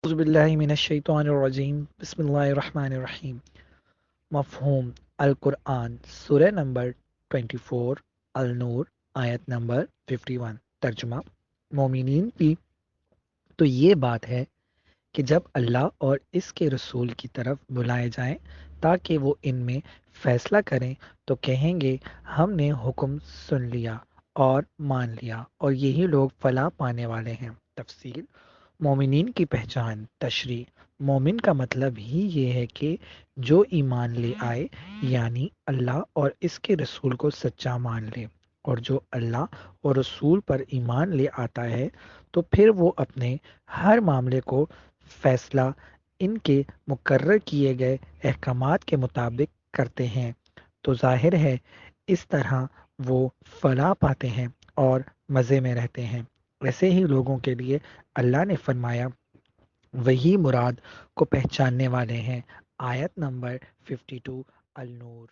أعوذ بالله من الشيطان الرجيم بسم الله الرحمن الرحيم مفہوم القرآن سورہ نمبر 24 النور آیت نمبر 51 ترجمہ مومنین کی تو یہ بات ہے کہ جب اللہ اور اس کے رسول کی طرف بلائے جائیں تاکہ وہ ان میں فیصلہ کریں تو کہیں گے ہم نے حکم سن لیا اور مان لیا اور یہی لوگ فلاح پانے والے ہیں۔ تفصیل مومنین کی پہچان تشریح مومن کا مطلب ہی یہ ہے کہ جو ایمان لے آئے یعنی اللہ اور اس کے رسول کو سچا مان لے، اور جو اللہ اور رسول پر ایمان لے آتا ہے تو پھر وہ اپنے ہر معاملے کو فیصلہ ان کے مقرر کیے گئے احکامات کے مطابق کرتے ہیں، تو ظاہر ہے اس طرح وہ فلاح پاتے ہیں اور مزے میں رہتے ہیں۔ ایسے ہی لوگوں کے لیے اللہ نے فرمایا وہی مراد کو پہچاننے والے ہیں۔ آیت نمبر 52 النور۔